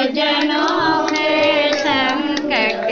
जनों के संकट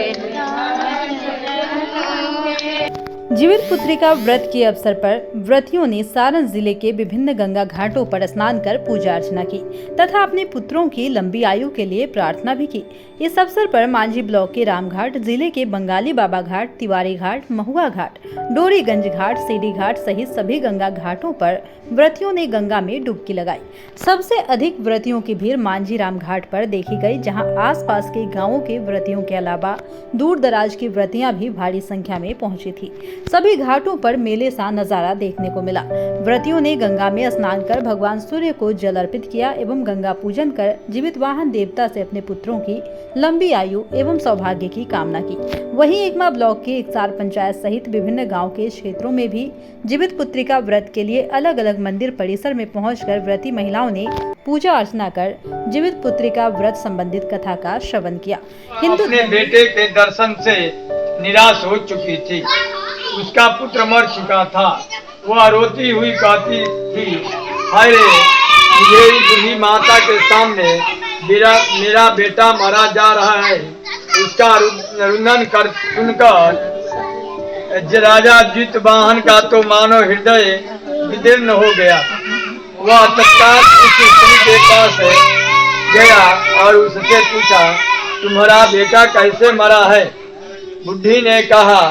जीवित पुत्रिका व्रत के अवसर पर व्रतियों ने सारण जिले के विभिन्न गंगा घाटों पर स्नान कर पूजा अर्चना की तथा अपने पुत्रों की लंबी आयु के लिए प्रार्थना भी की। इस अवसर पर मांझी ब्लॉक के रामघाट, जिले के बंगाली बाबा घाट, तिवारी घाट, महुआ घाट, डोरीगंज घाट, सीडी घाट सहित सभी गंगा घाटों पर व्रतियों ने गंगा में डुबकी लगाई। सबसे अधिक व्रतियों की भीड़ मांझी राम घाट पर देखी गई, जहां आसपास के गांवों के व्रतियों के अलावा दूर दराज की व्रतियां भी भारी संख्या में पहुंची थी। सभी घाटों पर मेले सा नजारा देखने को मिला। व्रतियों ने गंगा में स्नान कर भगवान सूर्य को जल अर्पित किया एवं गंगा पूजन कर जीवित वाहन देवता से अपने पुत्रों की लंबी आयु एवं सौभाग्य की कामना की। वहीं एकमा ब्लॉक के इकसार पंचायत सहित विभिन्न गाँव के क्षेत्रों में भी जीवित पुत्रिका व्रत के लिए अलग अलग मंदिर परिसर में पहुंचकर व्रती महिलाओं ने पूजा अर्चना कर जीवित पुत्रिका व्रत संबंधित कथा का श्रवण किया। अपने बेटे के दर्शन से निराश हो चुकी थी। उसका पुत्र मर चुका था। वह रोती हुई कहती थी, हाय रे, मुझे बूढ़ी माता के सामने मेरा बेटा मारा जा रहा है। उसका रुदन कर सुनकर राजा जितवाहन का तो मानो हृदय विदीर्ण हो गया। वह तत्काल उस स्त्री के पास गया और उससे पूछा, तुम्हारा बेटा कैसे मरा है? बुढ़ी ने कहा,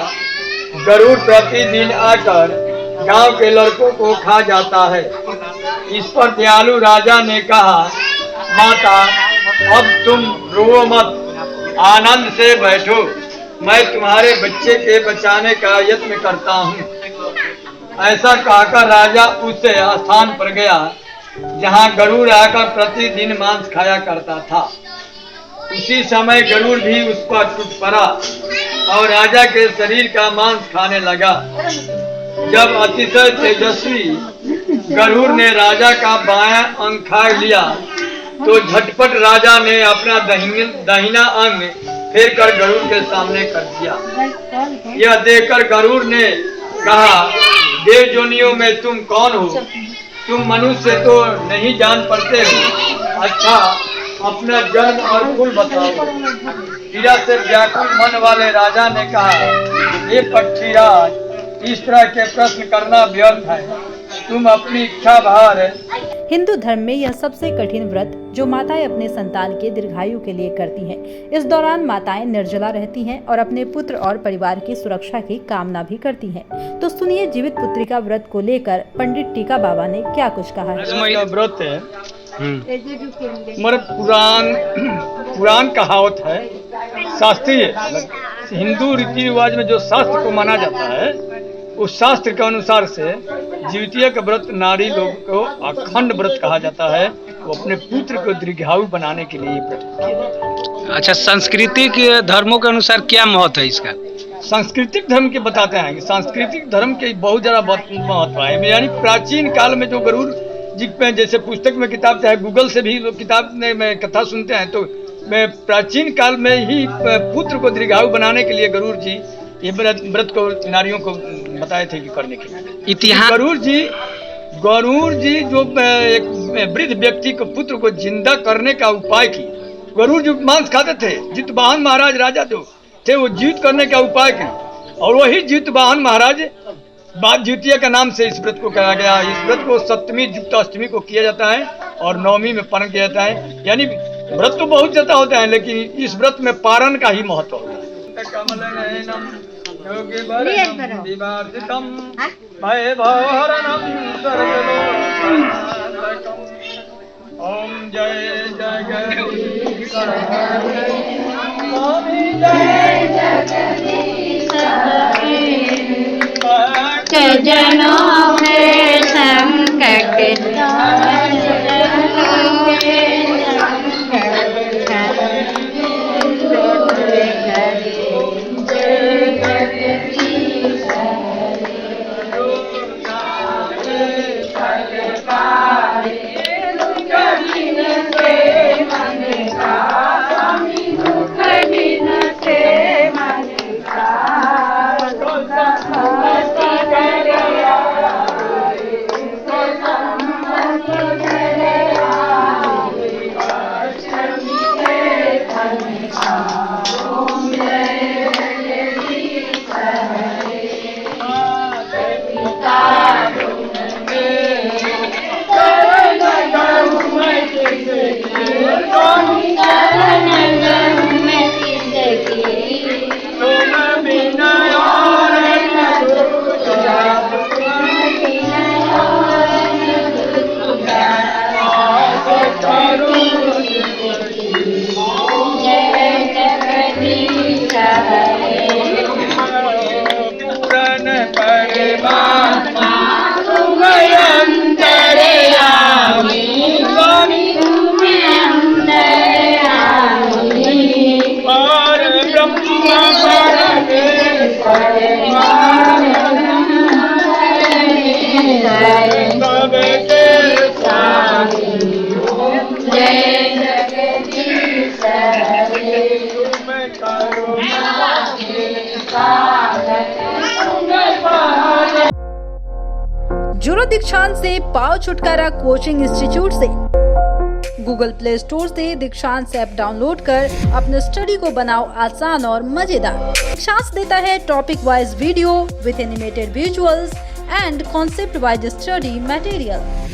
गरुड़ प्रतिदिन आकर गांव के लड़कों को खा जाता है। इस पर दयालु राजा ने कहा, माता अब तुम रो मत, आनंद से बैठो, मैं तुम्हारे बच्चे के बचाने का यत्न करता हूँ। ऐसा कहकर राजा उस स्थान पर गया जहाँ गरुड़ आकर प्रतिदिन मांस खाया करता था। उसी समय गरुड़ भी उस पर टूट पड़ा और राजा के शरीर का मांस खाने लगा। जब अतिशय तेजस्वी गरुड़ ने राजा का बायां अंग खा लिया तो झटपट राजा ने अपना दाहिना अंग फेर कर गरुड़ के सामने कर दिया। यह देखकर गरुड़ ने कहा, देव जोनियों में तुम कौन हो? तुम मनुष्य तो नहीं जान पड़ते हो। अच्छा, अपना जन्म और कुल बताओ। पीड़ा से व्याकुल मन वाले राजा ने कहा, हे पक्षीराज, इस तरह के प्रश्न करना व्यर्थ है। तुम अपनी इच्छा भार। हिंदू धर्म में यह सबसे कठिन व्रत जो माताएं अपने संतान के दीर्घायु के लिए करती हैं। इस दौरान माताएं निर्जला रहती हैं और अपने पुत्र और परिवार की सुरक्षा की कामना भी करती हैं। तो सुनिए जीवित पुत्रिका व्रत को लेकर पंडित टीका बाबा ने क्या कुछ कहा है। व्रत है मतलब पुरान कहावत है, शास्त्रीय हिंदू रीति रिवाज में जो शास्त्र को माना जाता है, उस शास्त्र के अनुसार से जीवितीय का व्रत नारी लोग को अखंड व्रत कहा जाता है। वो अपने पुत्र को दीर्घायु बनाने के लिए व्रत किया जाता है। अच्छा, सांस्कृतिक धर्मों के अनुसार क्या महत्व है इसका? सांस्कृतिक धर्म के बताते हैं कि सांस्कृतिक धर्म के बहुत ज्यादा महत्व है। यानी प्राचीन काल में जो गरुड़ जी पे जैसे पुस्तक में किताब, चाहे गूगल से भी लोग किताब में कथा सुनते हैं, तो मैं प्राचीन काल में ही पुत्र को दीर्घायु बनाने के लिए गरुड़ जी ये व्रत को नारियों को बताए थे कि करने के लिए। इतिहास गरुड़ जी जो एक वृद्ध व्यक्ति को पुत्र को जिंदा करने का उपाय की। गरुड़ जो मांस खाते थे, जितवाहन महाराज राजा जो थे, वो जीवित करने का उपाय की, और वही जितवाहन महाराज बाद द्वितीय का नाम से इस व्रत को कहा गया। इस व्रत को सप्तमी युक्त अष्टमी को किया जाता है और नवमी में पारण किया जाता है। यानी व्रत तो बहुत ज्यादा होता है, लेकिन इस व्रत में पारण का ही महत्व होता है। ओम जय जगदीश जनों के संकट जुड़ो दीक्षांत से पाओ छुटकारा कोचिंग इंस्टीट्यूट से। गूगल प्ले स्टोर से दीक्षांत ऐप डाउनलोड कर अपने स्टडी को बनाओ आसान और मजेदार। दीक्षांत देता है topic wise video with animated visuals and concept wise study material.